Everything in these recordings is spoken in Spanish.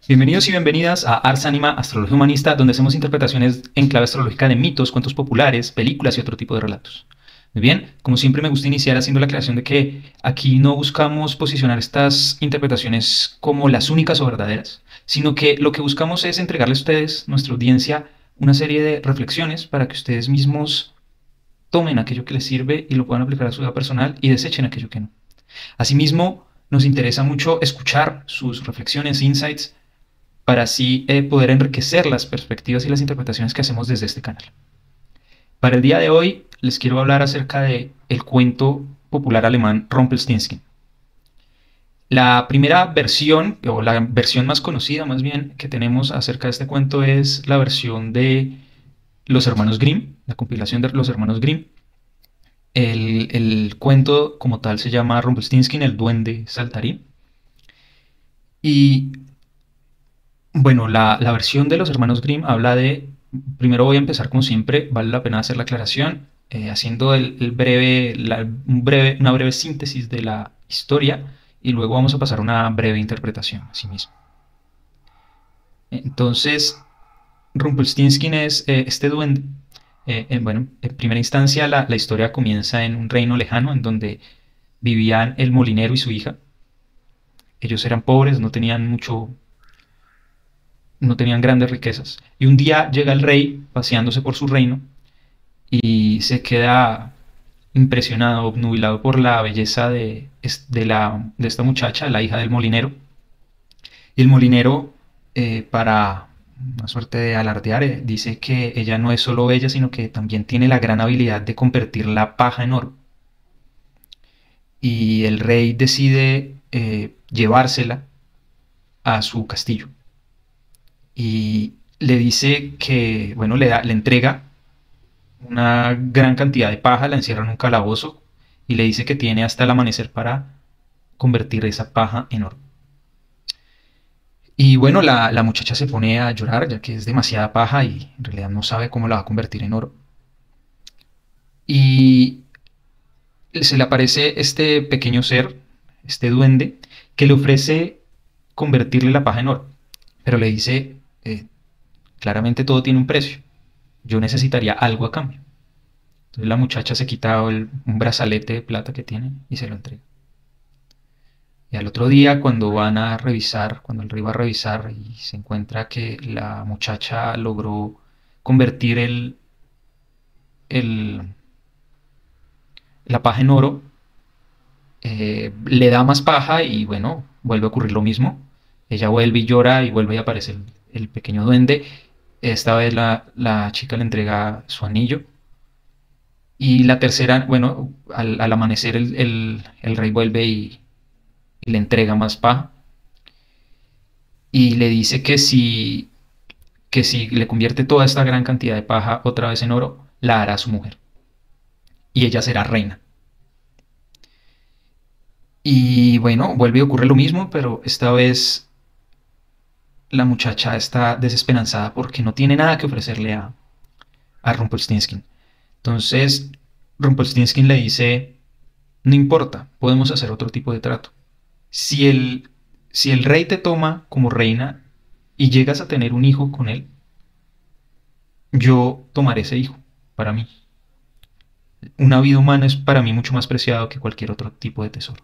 Bienvenidos y bienvenidas a Ars Anima, Astrología Humanista, donde hacemos interpretaciones en clave astrológica de mitos, cuentos populares, películas y otro tipo de relatos. Muy bien, como siempre me gusta iniciar haciendo la aclaración de que aquí no buscamos posicionar estas interpretaciones como las únicas o verdaderas, sino que lo que buscamos es entregarles a ustedes, nuestra audiencia, una serie de reflexiones para que ustedes mismos tomen aquello que les sirve y lo puedan aplicar a su vida personal y desechen aquello que no. Asimismo, nos interesa mucho escuchar sus reflexiones, insights, para así poder enriquecer las perspectivas y las interpretaciones que hacemos desde este canal. Para el día de hoy les quiero hablar acerca del cuento popular alemán Rumpelstiltskin. La primera versión, o la versión más conocida más bien, que tenemos acerca de este cuento es la versión de los hermanos Grimm, la compilación de los hermanos Grimm. El cuento como tal se llama Rumpelstiltskin, el duende saltarín. Y bueno, la versión de los hermanos Grimm habla de... Primero voy a empezar como siempre, vale la pena hacer la aclaración, haciendo una breve síntesis de la historia y luego vamos a pasar a una breve interpretación a sí mismo. Entonces, Rumpelstiltskin es este duende. Bueno, en primera instancia la historia comienza en un reino lejano en donde vivían el molinero y su hija. Ellos eran pobres, no tenían grandes riquezas. Y un día llega el rey paseándose por su reino y se queda impresionado, obnubilado por la belleza de esta muchacha, la hija del molinero. Y el molinero, para una suerte de alardear, dice que ella no es solo bella, sino que también tiene la gran habilidad de convertir la paja en oro. Y el rey decide llevársela a su castillo. Y le dice que, bueno, le entrega una gran cantidad de paja, la encierra en un calabozo y le dice que tiene hasta el amanecer para convertir esa paja en oro. Y bueno, la muchacha se pone a llorar ya que es demasiada paja y en realidad no sabe cómo la va a convertir en oro. Y se le aparece este pequeño ser, este duende, que le ofrece convertirle la paja en oro, pero le dice, claramente todo tiene un precio, yo necesitaría algo a cambio. Entonces la muchacha se quita un brazalete de plata que tiene y se lo entrega. Y al otro día, cuando van a revisar, cuando el rey va a revisar y se encuentra que la muchacha logró convertir la paja en oro, le da más paja y bueno, vuelve a ocurrir lo mismo. Ella vuelve y llora y vuelve y aparece el pequeño duende. Esta vez la chica le entrega su anillo. Y la tercera, bueno, al amanecer el rey vuelve y le entrega más paja. Y le dice que si le convierte toda esta gran cantidad de paja otra vez en oro, la hará su mujer. Y ella será reina. Y bueno, vuelve y ocurre lo mismo, pero esta vez la muchacha está desesperanzada porque no tiene nada que ofrecerle a Rumpelstiltskin. Entonces, Rumpelstiltskin le dice, no importa, podemos hacer otro tipo de trato. Si el rey te toma como reina y llegas a tener un hijo con él, yo tomaré ese hijo para mí. Una vida humana es para mí mucho más preciado que cualquier otro tipo de tesoro.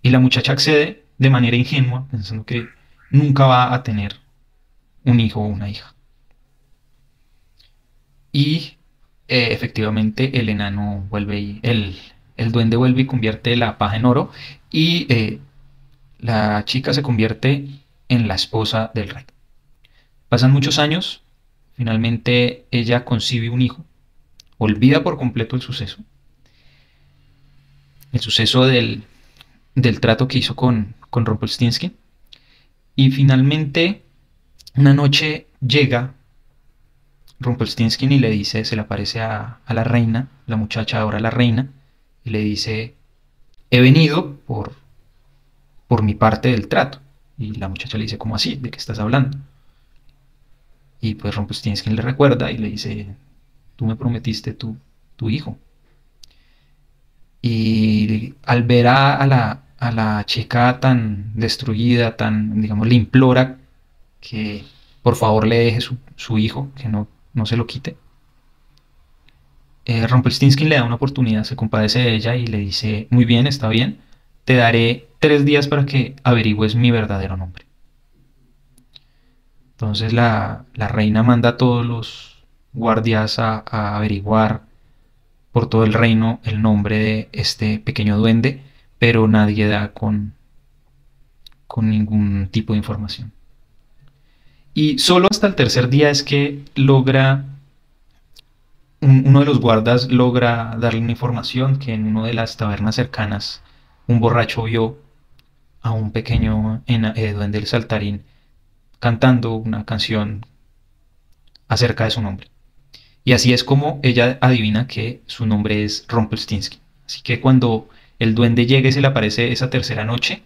Y la muchacha accede de manera ingenua, pensando que nunca va a tener un hijo o una hija. Y efectivamente el enano vuelve y el duende vuelve y convierte la paja en oro y la chica se convierte en la esposa del rey. Pasan muchos años, finalmente ella concibe un hijo, olvida por completo el suceso del trato que hizo con Rumpelstiltskin, y finalmente una noche llega Rumpelstiltskin y le dice, se le aparece a la reina, la muchacha ahora la reina, y le dice, he venido por mi parte del trato. Y la muchacha le dice, ¿cómo así? ¿De qué estás hablando? Y pues Rumpelstiltskin le recuerda y le dice, tú me prometiste tu hijo. Y al ver a a la chica tan destruida, tan, digamos, le implora que por favor le deje su hijo, que no se lo quite. Rumpelstiltskin le da una oportunidad, se compadece de ella y le dice, muy bien, está bien, te daré 3 días para que averigües mi verdadero nombre. Entonces la reina manda a todos los guardias a averiguar por todo el reino el nombre de este pequeño duende, pero nadie da con ningún tipo de información. Y solo hasta el tercer día es que uno de los guardas logra darle una información que en una de las tabernas cercanas un borracho vio a un pequeño duende del saltarín cantando una canción acerca de su nombre. Y así es como ella adivina que su nombre es Rumpelstiltskin. Así que cuando el duende llega y se le aparece esa tercera noche,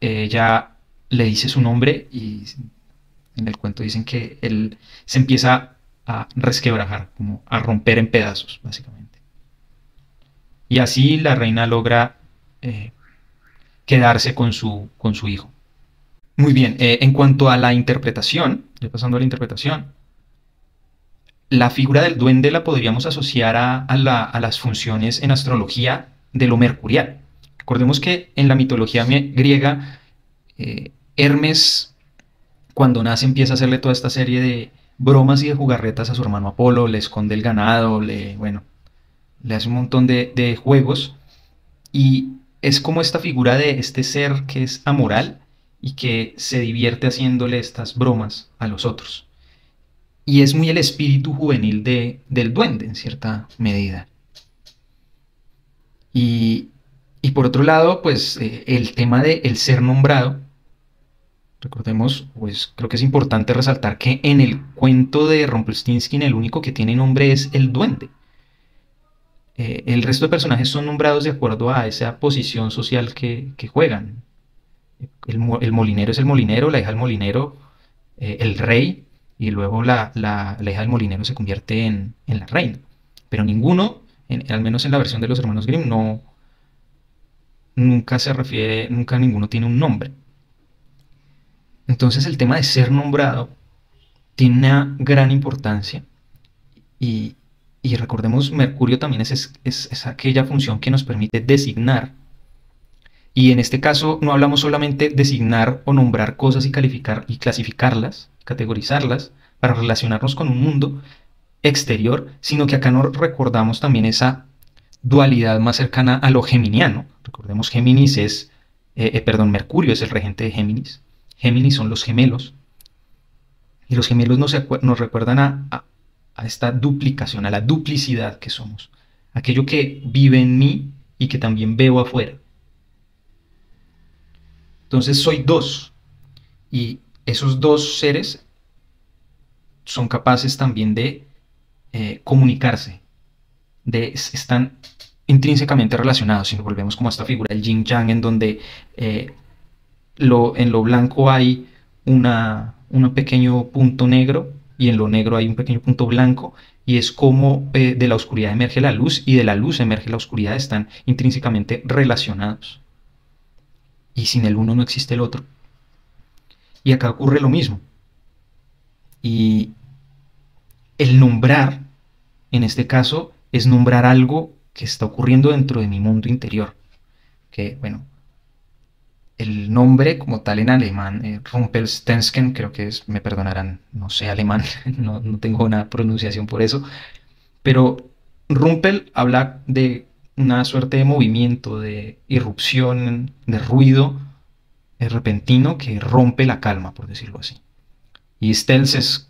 ella le dice su nombre y en el cuento dicen que él se empieza a resquebrajar, como a romper en pedazos, básicamente. Y así la reina logra eh, quedarse con su hijo. Muy bien, en cuanto a la interpretación, ya pasando a la interpretación, la figura del duende la podríamos asociar a las funciones en astrología de lo mercurial. Recordemos que en la mitología griega, Hermes, cuando nace, empieza a hacerle toda esta serie de bromas y de jugarretas a su hermano Apolo, le esconde el ganado, le hace un montón de juegos, y es como esta figura de este ser que es amoral y que se divierte haciéndole estas bromas a los otros. Y es muy el espíritu juvenil del duende, en cierta medida. Y, y por otro lado, pues el tema del ser nombrado, recordemos, pues creo que es importante resaltar que en el cuento de Rumpelstiltskin el único que tiene nombre es el duende. El resto de personajes son nombrados de acuerdo a esa posición social que juegan. El molinero es el molinero, la hija del molinero, el rey, y luego la hija del molinero se convierte en la reina. Pero ninguno, al menos en la versión de los hermanos Grimm, nunca se refiere, nunca ninguno tiene un nombre. Entonces el tema de ser nombrado tiene una gran importancia y, y recordemos, Mercurio también es aquella función que nos permite designar. Y en este caso no hablamos solamente de designar o nombrar cosas y calificar y clasificarlas, categorizarlas, para relacionarnos con un mundo exterior, sino que acá nos recordamos también esa dualidad más cercana a lo geminiano. Recordemos, Géminis Mercurio es el regente de Géminis. Géminis son los gemelos. Y los gemelos nos recuerdan a esta duplicación, a la duplicidad que somos. Aquello que vive en mí y que también veo afuera. Entonces soy dos. Y esos dos seres son capaces también de comunicarse. Están intrínsecamente relacionados. Si nos volvemos como a esta figura del yin yang, en donde en lo blanco hay un pequeño punto negro y en lo negro hay un pequeño punto blanco, y es como de la oscuridad emerge la luz y de la luz emerge la oscuridad, están intrínsecamente relacionados y sin el uno no existe el otro. Y acá ocurre lo mismo, y el nombrar en este caso es nombrar algo que está ocurriendo dentro de mi mundo interior, que bueno, el nombre como tal en alemán, Rumpelstiltskin, creo que me perdonarán, no sé alemán, no tengo una pronunciación por eso, pero Rumpel habla de una suerte de movimiento, de irrupción, de ruido repentino que rompe la calma, por decirlo así. Y Stels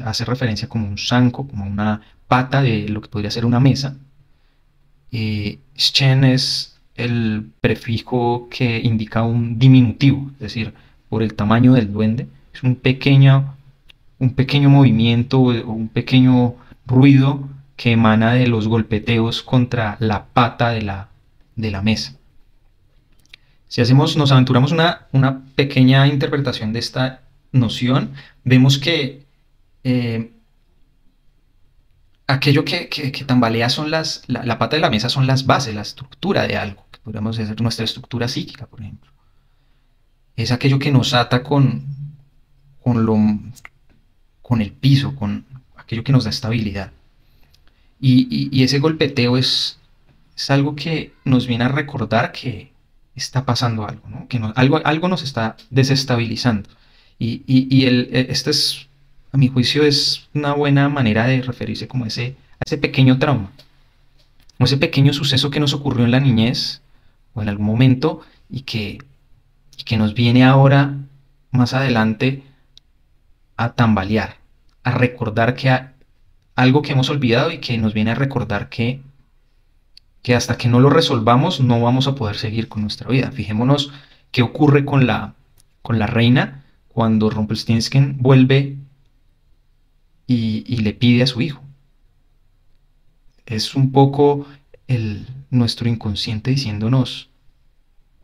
hace referencia como un zanco, como una pata de lo que podría ser una mesa. Schen es el prefijo que indica un diminutivo, es decir, por el tamaño del duende, es un pequeño movimiento o un pequeño ruido que emana de los golpeteos contra la pata de la mesa. Si nos aventuramos una pequeña interpretación de esta noción, vemos que aquello que tambalea son la pata de la mesa son las bases, la estructura de algo, que podríamos decir nuestra estructura psíquica, por ejemplo. Es aquello que nos ata con, lo, con el piso, con aquello que nos da estabilidad. Y ese golpeteo es algo que nos viene a recordar que está pasando algo, ¿no? Que algo nos está desestabilizando. Este es, a mi juicio, es una buena manera de referirse como a ese pequeño trauma, o ese pequeño suceso que nos ocurrió en la niñez o en algún momento y que nos viene ahora, más adelante, a tambalear, a recordar algo que hemos olvidado y que nos viene a recordar que hasta que no lo resolvamos no vamos a poder seguir con nuestra vida. Fijémonos qué ocurre con la reina cuando Rumpelstiltskin vuelve y le pide a su hijo. Es un poco nuestro inconsciente diciéndonos,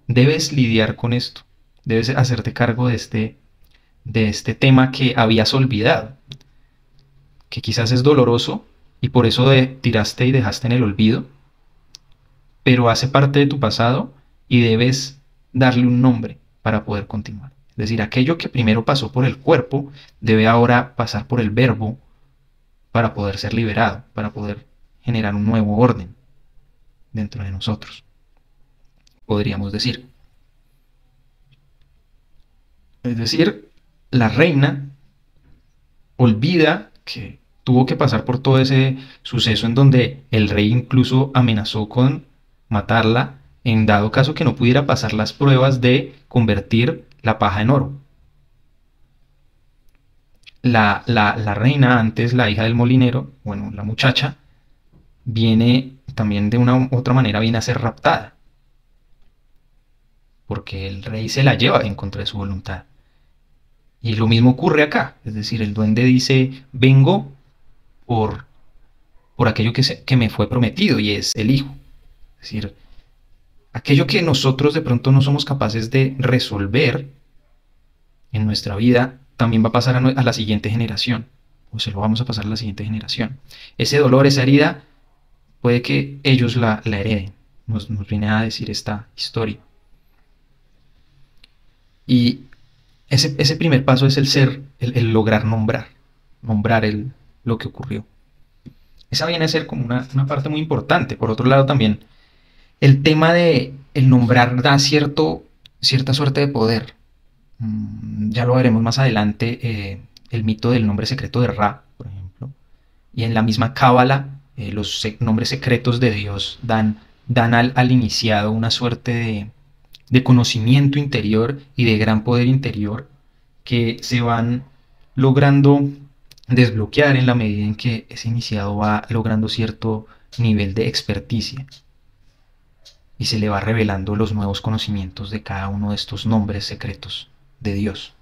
debes lidiar con esto, debes hacerte cargo de este tema que habías olvidado, que quizás es doloroso y por eso tiraste y dejaste en el olvido, pero hace parte de tu pasado y debes darle un nombre para poder continuar. Es decir, aquello que primero pasó por el cuerpo debe ahora pasar por el verbo para poder ser liberado, para poder generar un nuevo orden dentro de nosotros, podríamos decir. Es decir, la reina olvida que tuvo que pasar por todo ese suceso en donde el rey incluso amenazó con matarla en dado caso que no pudiera pasar las pruebas de convertir la paja en oro. La reina, antes la hija del molinero, bueno, la muchacha, viene también de una otra manera, viene a ser raptada, porque el rey se la lleva en contra de su voluntad. Y lo mismo ocurre acá, es decir, el duende dice, vengo por, por aquello que me fue prometido y es el hijo. Es decir, aquello que nosotros de pronto no somos capaces de resolver en nuestra vida, también va a pasar a la siguiente generación, o se lo vamos a pasar a la siguiente generación. Ese dolor, esa herida, puede que ellos la hereden, nos viene a decir esta historia. Y ese primer paso es el lograr nombrar lo que ocurrió. Esa viene a ser como una parte muy importante. Por otro lado también, el tema de el nombrar da cierta suerte de poder. Ya lo veremos más adelante, el mito del nombre secreto de Ra, por ejemplo. Y en la misma Cábala, los nombres secretos de Dios dan al iniciado una suerte de conocimiento interior y de gran poder interior que se van logrando desbloquear en la medida en que ese iniciado va logrando cierto nivel de experticia y se le va revelando los nuevos conocimientos de cada uno de estos nombres secretos de Dios.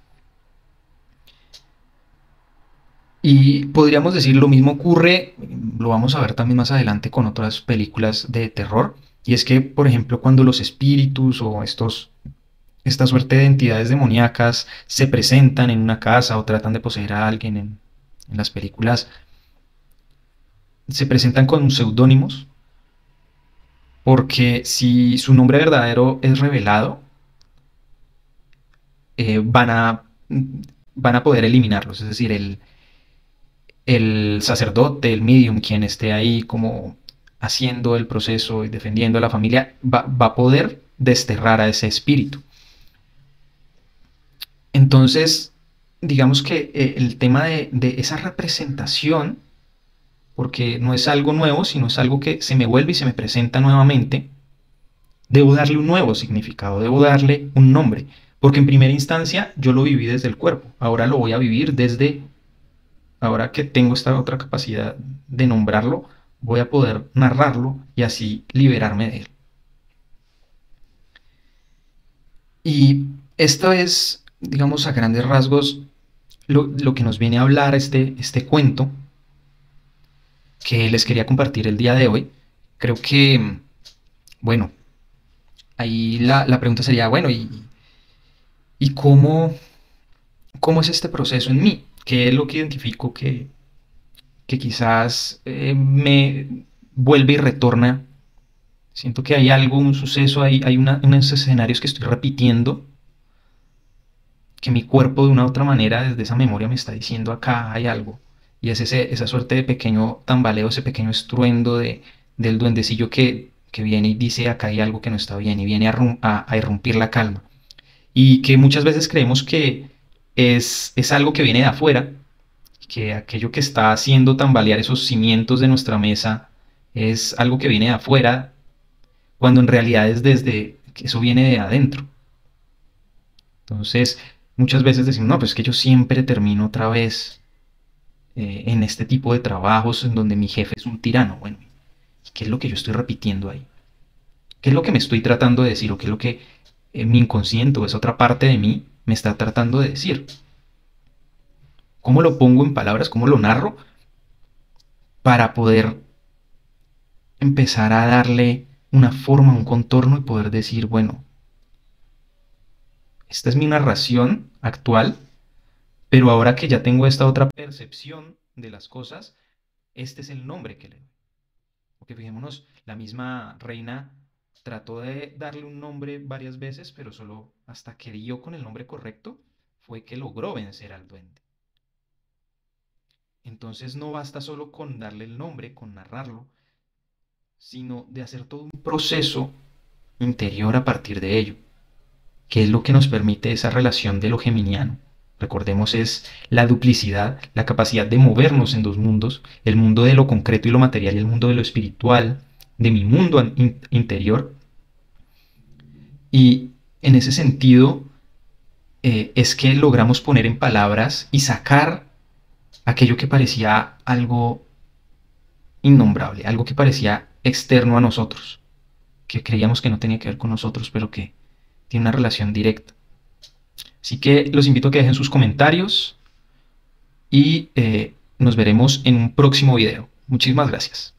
Y podríamos decir lo mismo ocurre, lo vamos a ver también más adelante con otras películas de terror, y es que, por ejemplo, cuando los espíritus o esta suerte de entidades demoníacas se presentan en una casa o tratan de poseer a alguien en las películas, se presentan con seudónimos, porque si su nombre verdadero es revelado, van a poder eliminarlos. Es decir, el sacerdote, el medium, quien esté ahí como haciendo el proceso y defendiendo a la familia, va a poder desterrar a ese espíritu. Entonces, digamos que el tema de esa representación, porque no es algo nuevo, sino es algo que se me vuelve y se me presenta nuevamente, debo darle un nuevo significado, debo darle un nombre, porque en primera instancia yo lo viví desde el cuerpo, ahora lo voy a vivir ahora que tengo esta otra capacidad de nombrarlo, voy a poder narrarlo y así liberarme de él. Y esto es, digamos, a grandes rasgos, lo que nos viene a hablar este cuento que les quería compartir el día de hoy. Creo que, bueno, ahí la pregunta sería, bueno, ¿y cómo es este proceso en mí? ¿Qué es lo que identifico que quizás me vuelve y retorna. Siento que hay algo, un suceso, hay unos escenarios que estoy repitiendo, que mi cuerpo de una u otra manera desde esa memoria me está diciendo acá hay algo. Y es esa suerte de pequeño tambaleo, ese pequeño estruendo del duendecillo que viene y dice acá hay algo que no está bien y viene a irrumpir la calma. Y que muchas veces creemos que es algo que viene de afuera, que aquello que está haciendo tambalear esos cimientos de nuestra mesa es algo que viene de afuera, cuando en realidad es desde que eso viene de adentro. Entonces, muchas veces decimos, no, pues es que yo siempre termino otra vez en este tipo de trabajos en donde mi jefe es un tirano. Bueno, ¿qué es lo que yo estoy repitiendo ahí? ¿Qué es lo que me estoy tratando de decir? ¿O qué es lo que mi inconsciente o esa otra parte de mí me está tratando de decir? ¿Cómo lo pongo en palabras? ¿Cómo lo narro? Para poder empezar a darle una forma, un contorno y poder decir, bueno, esta es mi narración actual, pero ahora que ya tengo esta otra percepción de las cosas, este es el nombre que le doy. Porque fijémonos, la misma reina trató de darle un nombre varias veces, pero solo hasta que dio con el nombre correcto fue que logró vencer al duende. Entonces no basta solo con darle el nombre, con narrarlo, sino de hacer todo un proceso interior a partir de ello, que es lo que nos permite esa relación de lo geminiano. Recordemos, es la duplicidad, la capacidad de movernos en dos mundos, el mundo de lo concreto y lo material y el mundo de lo espiritual, de mi mundo interior. Y en ese sentido es que logramos poner en palabras y sacar aquello que parecía algo innombrable, algo que parecía externo a nosotros, que creíamos que no tenía que ver con nosotros, pero que tiene una relación directa. Así que los invito a que dejen sus comentarios y nos veremos en un próximo video. Muchísimas gracias.